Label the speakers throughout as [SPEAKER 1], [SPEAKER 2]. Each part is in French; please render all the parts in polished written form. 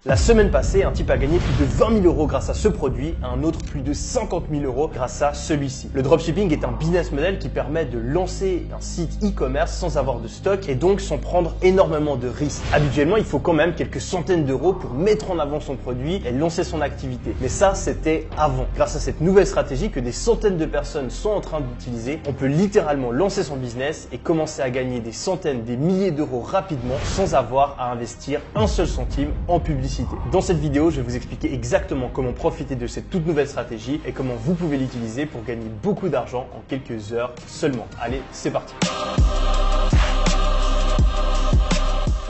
[SPEAKER 1] La semaine passée, un type a gagné plus de 20 000 € grâce à ce produit, un autre plus de 50 000 € grâce à celui-ci. Le dropshipping est un business model qui permet de lancer un site e-commerce sans avoir de stock et donc sans prendre énormément de risques. Habituellement, il faut quand même quelques centaines d'euros pour mettre en avant son produit et lancer son activité. Mais ça, c'était avant. Grâce à cette nouvelle stratégie que des centaines de personnes sont en train d'utiliser, on peut littéralement lancer son business et commencer à gagner des centaines, des milliers d'euros rapidement sans avoir à investir un seul centime en publicité. Dans cette vidéo, je vais vous expliquer exactement comment profiter de cette toute nouvelle stratégie et comment vous pouvez l'utiliser pour gagner beaucoup d'argent en quelques heures seulement. Allez, c'est parti!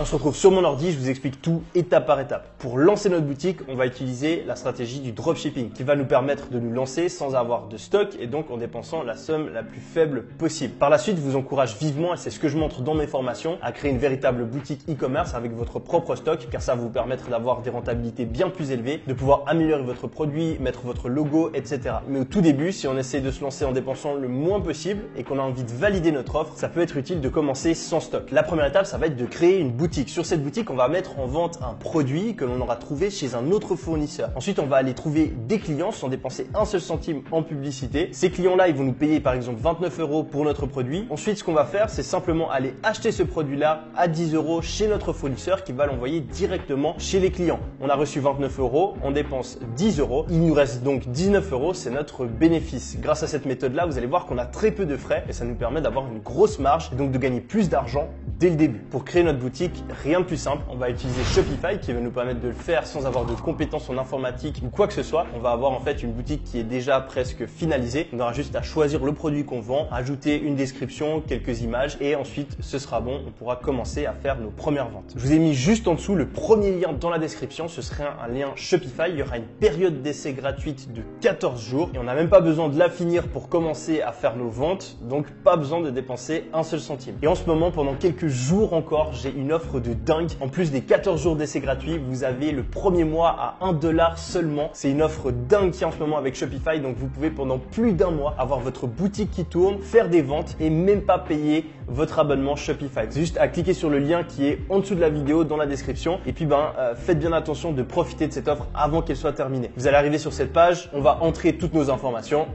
[SPEAKER 1] On se retrouve sur mon ordi, je vous explique tout étape par étape. Pour lancer notre boutique, on va utiliser la stratégie du dropshipping qui va nous permettre de nous lancer sans avoir de stock et donc en dépensant la somme la plus faible possible. Par la suite, je vous encourage vivement, et c'est ce que je montre dans mes formations, à créer une véritable boutique e-commerce avec votre propre stock car ça va vous permettre d'avoir des rentabilités bien plus élevées, de pouvoir améliorer votre produit, mettre votre logo, etc. Mais au tout début, si on essaie de se lancer en dépensant le moins possible et qu'on a envie de valider notre offre, ça peut être utile de commencer sans stock. La première étape, ça va être de créer une boutique. Sur cette boutique, on va mettre en vente un produit que l'on aura trouvé chez un autre fournisseur. Ensuite, on va aller trouver des clients sans dépenser un seul centime en publicité. Ces clients-là, ils vont nous payer par exemple 29 € pour notre produit. Ensuite, ce qu'on va faire, c'est simplement aller acheter ce produit-là à 10 € chez notre fournisseur qui va l'envoyer directement chez les clients. On a reçu 29 €, on dépense 10 €. Il nous reste donc 19 €, c'est notre bénéfice. Grâce à cette méthode-là, vous allez voir qu'on a très peu de frais et ça nous permet d'avoir une grosse marge et donc de gagner plus d'argent dès le début. Pour créer notre boutique, rien de plus simple, on va utiliser Shopify qui va nous permettre de le faire sans avoir de compétences en informatique ou quoi que ce soit. On va avoir en fait une boutique qui est déjà presque finalisée. On aura juste à choisir le produit qu'on vend, ajouter une description, quelques images et ensuite ce sera bon. On pourra commencer à faire nos premières ventes. Je vous ai mis juste en dessous le premier lien dans la description. Ce serait un lien Shopify. Il y aura une période d'essai gratuite de 14 jours et on n'a même pas besoin de la finir pour commencer à faire nos ventes. Donc pas besoin de dépenser un seul centime. Et en ce moment, pendant quelques jours encore, j'ai une offre de dingue. En plus des 14 jours d'essai gratuit, vous avez le premier mois à 1 $ seulement. C'est une offre dingue qui est en ce moment avec Shopify. Donc vous pouvez pendant plus d'un mois avoir votre boutique qui tourne, faire des ventes et même pas payer votre abonnement Shopify. C'est juste à cliquer sur le lien qui est en dessous de la vidéo dans la description. Et puis faites bien attention de profiter de cette offre avant qu'elle soit terminée. Vous allez arriver sur cette page, on va entrer toutes nos informations.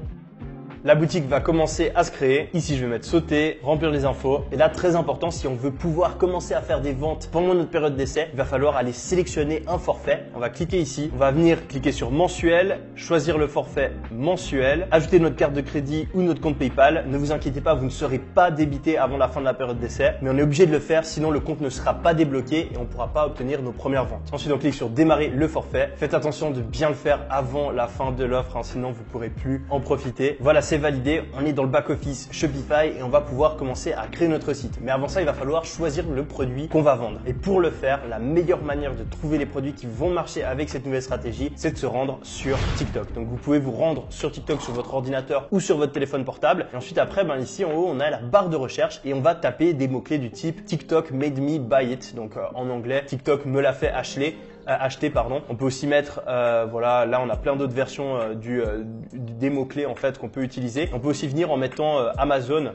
[SPEAKER 1] La boutique va commencer à se créer. Ici, je vais mettre sauter, remplir les infos. Et là, très important, si on veut pouvoir commencer à faire des ventes pendant notre période d'essai, il va falloir aller sélectionner un forfait. On va cliquer ici. On va venir cliquer sur mensuel, choisir le forfait mensuel, ajouter notre carte de crédit ou notre compte PayPal. Ne vous inquiétez pas, vous ne serez pas débité avant la fin de la période d'essai. Mais on est obligé de le faire, sinon le compte ne sera pas débloqué et on ne pourra pas obtenir nos premières ventes. Ensuite, on clique sur démarrer le forfait. Faites attention de bien le faire avant la fin de l'offre, sinon vous ne pourrez plus en profiter. Voilà, c'est validé, on est dans le back-office Shopify et on va pouvoir commencer à créer notre site. Mais avant ça, il va falloir choisir le produit qu'on va vendre. Et pour le faire, la meilleure manière de trouver les produits qui vont marcher avec cette nouvelle stratégie, c'est de se rendre sur TikTok. Donc vous pouvez vous rendre sur TikTok sur votre ordinateur ou sur votre téléphone portable. Et ensuite après, ici en haut, on a la barre de recherche et on va taper des mots-clés du type TikTok made me buy it. Donc en anglais, TikTok me l'a fait acheter. On peut aussi mettre, voilà, là on a plein d'autres versions des mots-clés en fait qu'on peut utiliser. On peut aussi venir en mettant Amazon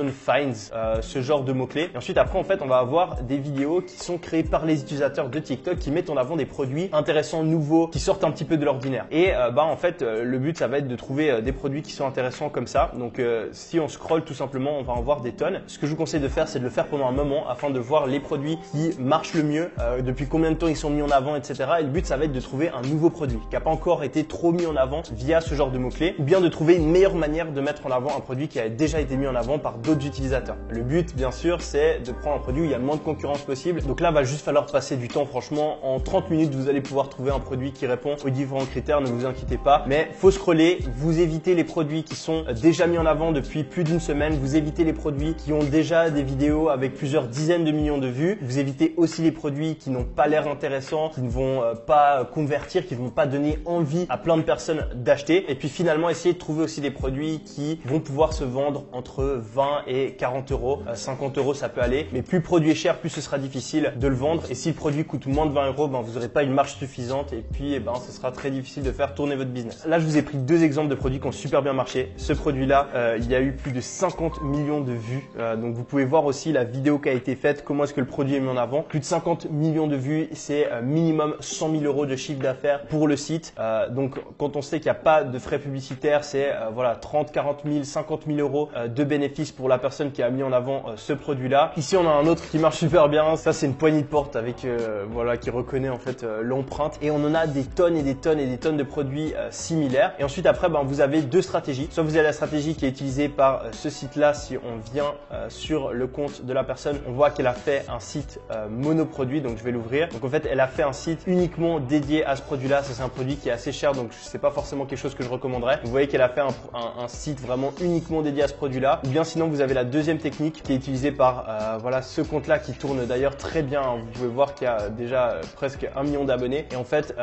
[SPEAKER 1] Finds, ce genre de mots-clés. Et ensuite après en fait on va avoir des vidéos qui sont créées par les utilisateurs de TikTok qui mettent en avant des produits intéressants, nouveaux, qui sortent un petit peu de l'ordinaire. Et en fait le but ça va être de trouver des produits qui sont intéressants comme ça. Donc si on scrolle tout simplement, on va en voir des tonnes. Ce que je vous conseille de faire, c'est de le faire pendant un moment afin de voir les produits qui marchent le mieux, depuis combien de temps ils sont mis en avant, etc. Et le but, ça va être de trouver un nouveau produit qui n'a pas encore été trop mis en avant via ce genre de mots-clés ou bien de trouver une meilleure manière de mettre en avant un produit qui a déjà été mis en avant par d'autres utilisateurs. Le but, bien sûr, c'est de prendre un produit où il y a le moins de concurrence possible. Donc là, il va juste falloir passer du temps. Franchement, en 30 minutes, vous allez pouvoir trouver un produit qui répond aux différents critères. Ne vous inquiétez pas. Mais faut scroller. Vous évitez les produits qui sont déjà mis en avant depuis plus d'une semaine. Vous évitez les produits qui ont déjà des vidéos avec plusieurs dizaines de millions de vues. Vous évitez aussi les produits qui n'ont pas l'air intéressants, qui ne vont pas convertir, qui ne vont pas donner envie à plein de personnes d'acheter. Et puis finalement, essayez de trouver aussi des produits qui vont pouvoir se vendre entre 20 et 40 €. 50 € ça peut aller. Mais plus le produit est cher, plus ce sera difficile de le vendre. Et si le produit coûte moins de 20 €, vous n'aurez pas une marge suffisante. Et puis, ce sera très difficile de faire tourner votre business. Là, je vous ai pris deux exemples de produits qui ont super bien marché. Ce produit-là, il y a eu plus de 50 millions de vues. Donc, vous pouvez voir aussi la vidéo qui a été faite, comment est-ce que le produit est mis en avant. Plus de 50 millions de vues, c'est minimum 100 000 € de chiffre d'affaires pour le site. Donc quand on sait qu'il n'y a pas de frais publicitaires, c'est voilà 30, 40 000, 50 000 € de bénéfices pour la personne qui a mis en avant ce produit-là. Ici, on a un autre qui marche super bien. Ça, c'est une poignée de porte avec voilà qui reconnaît en fait l'empreinte. Et on en a des tonnes et des tonnes et des tonnes de produits similaires. Et ensuite, après, vous avez deux stratégies. Soit vous avez la stratégie qui est utilisée par ce site-là. Si on vient sur le compte de la personne, on voit qu'elle a fait un site monoproduit. Donc, je vais l'ouvrir. Donc, en fait, elle a fait un site uniquement dédié à ce produit-là. Ça, c'est un produit qui est assez cher. Donc, c'est pas forcément quelque chose que je recommanderais. Vous voyez qu'elle a fait un site vraiment uniquement dédié à ce produit-là. Ou bien sinon, vous avez la deuxième technique qui est utilisée par voilà ce compte-là qui tourne d'ailleurs très bien. Vous pouvez voir qu'il y a déjà presque 1 million d'abonnés. Et en fait,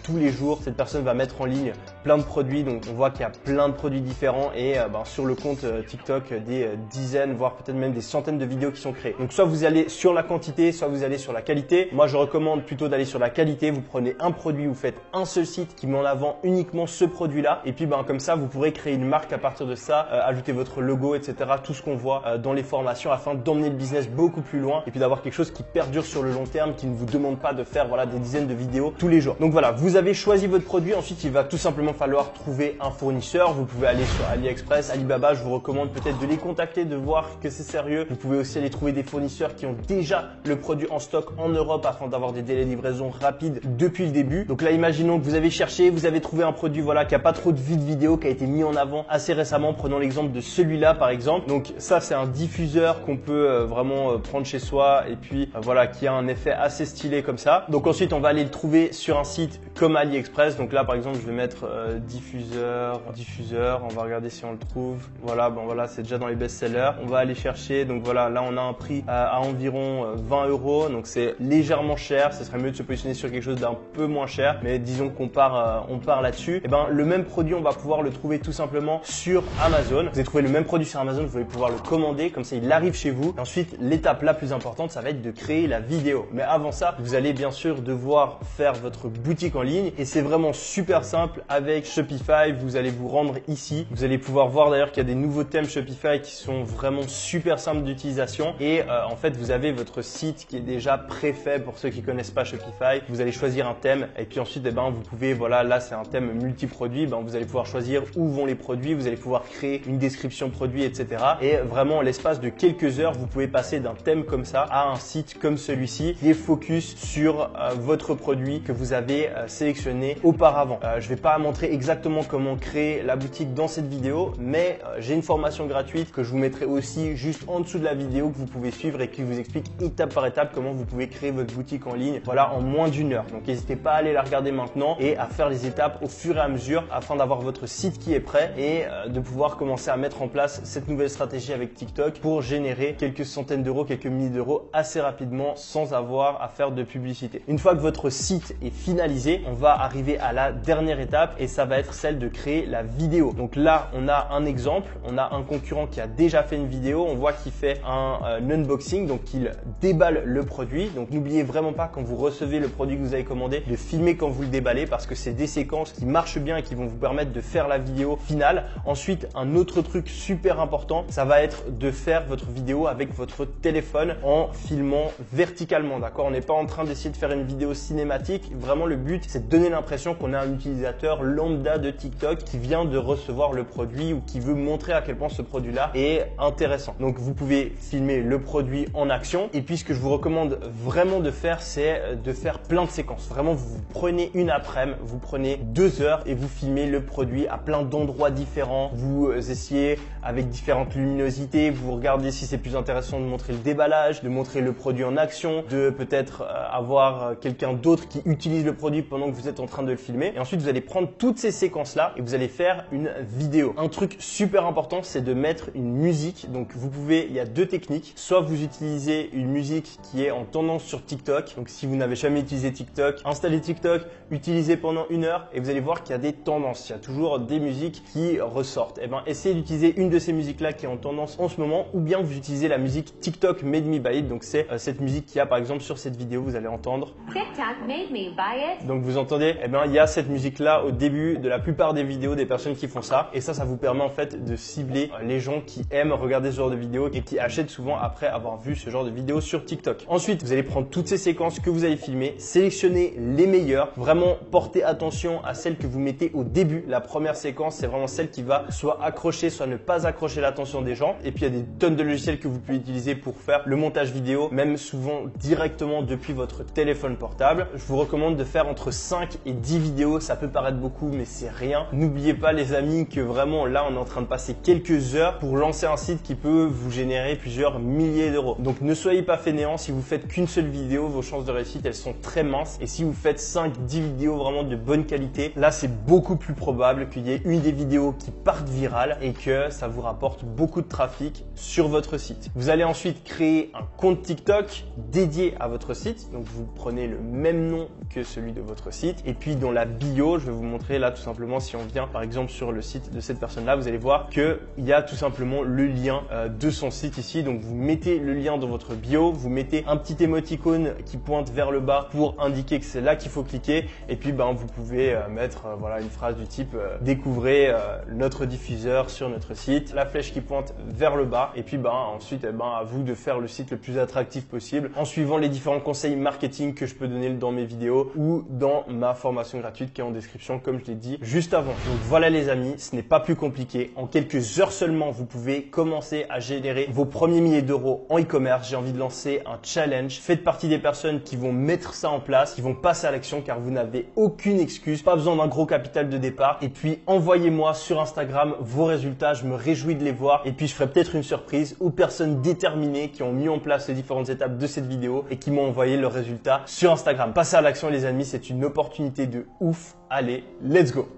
[SPEAKER 1] tous les jours, cette personne va mettre en ligne plein de produits. Donc, on voit qu'il y a plein de produits différents et sur le compte TikTok, des dizaines, voire peut-être même des centaines de vidéos qui sont créées. Donc, soit vous allez sur la quantité, soit vous allez sur la qualité. Moi, je recommande plutôt d'aller sur la qualité. Vous prenez un produit, vous faites un seul site qui met en avant uniquement ce produit-là. Et puis, comme ça, vous pourrez créer une marque à partir de ça, ajouter votre logo, etc. Tout ce qu'on voit dans les formations afin d'emmener le business beaucoup plus loin et puis d'avoir quelque chose qui perdure sur le long terme, qui ne vous demande pas de faire voilà des dizaines de vidéos tous les jours. Donc voilà, vous avez choisi votre produit. Ensuite, il va tout simplement falloir trouver un fournisseur. Vous pouvez aller sur AliExpress, Alibaba. Je vous recommande peut-être de les contacter, de voir que c'est sérieux. Vous pouvez aussi aller trouver des fournisseurs qui ont déjà le produit en stock en Europe afin d'avoir des délais de livraison rapides depuis le début. Donc là, imaginons que vous avez cherché, vous avez trouvé un produit voilà qui a pas trop de vues de vidéo, qui a été mis en avant assez récemment. Prenons l'exemple de celui-là par exemple. Donc ça, c'est un diffuseur qu'on peut vraiment prendre chez soi et puis voilà qui a un effet assez stylé comme ça. Donc ensuite, on va aller le trouver sur un site comme AliExpress. Donc là, par exemple, je vais mettre diffuseur. On va regarder si on le trouve. Voilà, voilà, c'est déjà dans les best-sellers. On va aller chercher. Donc voilà, là, on a un prix à environ 20 €. Donc c'est légèrement cher. Ce serait mieux de se positionner sur quelque chose d'un peu moins cher. Mais disons qu'on part là-dessus. Et le même produit, on va pouvoir le trouver tout simplement sur Amazon. Vous allez trouver le même produit sur Amazon, vous allez pouvoir le commander. Comme ça, il arrive chez vous. Et ensuite, l'étape la plus importante, ça va être de créer la vidéo. Mais avant ça, vous allez bien sûr devoir faire votre boutique en ligne. Et c'est vraiment super simple avec Shopify. Vous allez vous rendre ici. Vous allez pouvoir voir d'ailleurs qu'il y a des nouveaux thèmes Shopify qui sont vraiment super simples d'utilisation. Et en fait, vous avez votre site qui est déjà préfait pour ceux qui connaissent pas Shopify. Vous allez choisir un thème et puis ensuite, vous pouvez, voilà, là c'est un thème multi-produit. Vous allez pouvoir choisir où vont les produits. Vous allez pouvoir créer une description produit, etc. Et vraiment, en l'espace de quelques heures, vous pouvez passer d'un thème comme ça à un site comme celui-ci qui est focus sur votre produit que vous avez sélectionné auparavant. Je vais pas montrer exactement comment créer la boutique dans cette vidéo, mais j'ai une formation gratuite que je vous mettrai aussi juste en dessous de la vidéo que vous pouvez suivre et qui vous explique étape par étape comment vous pouvez créer votre boutique en ligne, voilà, en moins d'1 heure. Donc n'hésitez pas à aller la regarder maintenant et à faire les étapes au fur et à mesure afin d'avoir votre site qui est prêt et de pouvoir commencer à mettre en place cette nouvelle stratégie avec TikTok pour générer quelques centaines d'euros, quelques milliers d'euros assez rapidement sans avoir à faire de publicité. Une fois que votre site est finalisé, on va arriver à la dernière étape et ça va être celle de créer la vidéo. Donc là, on a un exemple, on a un concurrent qui a déjà fait une vidéo, on voit qu'il fait un unboxing, donc il déballe le produit. Donc n'oubliez vraiment pas quand vous recevez le produit que vous avez commandé de filmer quand vous le déballez parce que c'est des séquences qui marchent bien et qui vont vous permettre de faire la vidéo finale. Ensuite, un autre truc super important, ça va être de faire votre vidéo avec votre téléphone en filmant verticalement, d'accord? On n'est pas en train d'essayer de faire une vidéo cinématique. Vraiment, le but, c'est de donner l'impression qu'on est un utilisateur lambda de TikTok qui vient de recevoir le produit ou qui veut montrer à quel point ce produit-là est intéressant. Donc, vous pouvez filmer le produit en action. Et puis, ce que je vous recommande vraiment de faire, c'est de faire plein de séquences. Vraiment, vous prenez une après-midi, vous prenez 2 heures et vous filmez le produit à plein d'endroits différents. Vous essayez avec différentes luminosités. Vous regardez si c'est plus intéressant de montrer le déballage, de montrer le produit en action, de peut-être avoir quelqu'un d'autre qui utilise le produit pendant que vous êtes en train de le filmer. Et ensuite, vous allez prendre toutes ces séquences-là et vous allez faire une vidéo. Un truc super important, c'est de mettre une musique. Donc, vous pouvez, il y a deux techniques. Soit vous utilisez une musique qui est en tendance sur TikTok. Donc, si vous n'avez jamais utilisé TikTok, installez TikTok, utilisez pendant 1 heure et vous allez voir qu'il y a des tendances. Il y a toujours des musiques qui ressortent. Et essayez d'utiliser une de ces musiques-là qui est en tendance en ce moment ou bien vous utilisez la musique TikTok Made Me Buy It. Donc, c'est cette musique qu'il y a par exemple sur cette vidéo, vous allez entendre.
[SPEAKER 2] TikTok made me buy it.
[SPEAKER 1] Donc, vous entendez, il y a cette musique-là au début de la plupart des vidéos des personnes qui font ça. Et ça vous permet en fait de cibler les gens qui aiment regarder ce genre de vidéos et qui achètent souvent après avoir vu ce genre de vidéos sur TikTok. Ensuite, vous allez prendre toutes ces séquences que vous avez filmer, sélectionnez les meilleurs. Vraiment, portez attention à celles que vous mettez au début. La première séquence, c'est vraiment celle qui va soit accrocher, soit ne pas accrocher l'attention des gens. Et puis, il y a des tonnes de logiciels que vous pouvez utiliser pour faire le montage vidéo, même souvent directement depuis votre téléphone portable. Je vous recommande de faire entre 5 et 10 vidéos. Ça peut paraître beaucoup, mais c'est rien. N'oubliez pas, les amis, que vraiment là, on est en train de passer quelques heures pour lancer un site qui peut vous générer plusieurs milliers d'euros. Donc, ne soyez pas fainéants. Si vous faites qu'une seule vidéo, vos chances de réussite, elles sont très minces. Et si vous faites 5-10 vidéos vraiment de bonne qualité, là, c'est beaucoup plus probable qu'il y ait une des vidéos qui parte virale et que ça vous rapporte beaucoup de trafic sur votre site. Vous allez ensuite créer un compte TikTok dédié à votre site. Donc, vous prenez le même nom que celui de votre site. Et puis, dans la bio, je vais vous montrer là tout simplement, si on vient par exemple sur le site de cette personne-là, vous allez voir qu'il y a tout simplement le lien de son site ici. Donc, vous mettez le lien dans votre bio, vous mettez un petit émoticône qui pointe vers le bas pour indiquer que c'est là qu'il faut cliquer. Et puis, vous pouvez mettre voilà, une phrase du type découvrez notre diffuseur sur notre site, la flèche qui pointe vers le bas. Et puis, ensuite, à vous de faire le site le plus attractif possible en suivant les différents conseils marketing que je peux donner dans mes vidéos ou dans ma formation gratuite qui est en description, comme je l'ai dit juste avant. Donc voilà les amis, ce n'est pas plus compliqué. En quelques heures seulement, vous pouvez commencer à générer vos premiers milliers d'euros en e-commerce. J'ai envie de lancer un challenge. Faites partie des personnes qui vont mettre ça en place, qui vont passer à l'action car vous n'avez aucune excuse, pas besoin d'un gros capital de départ. Et puis envoyez-moi sur Instagram vos résultats, je me réjouis de les voir. Et puis je ferai peut-être une surprise aux personnes déterminées qui ont mis en place les différentes étapes de cette vidéo et qui m'ont envoyé leurs résultats sur Instagram. Passez à l'action les amis, c'est une opportunité de ouf. Allez, let's go!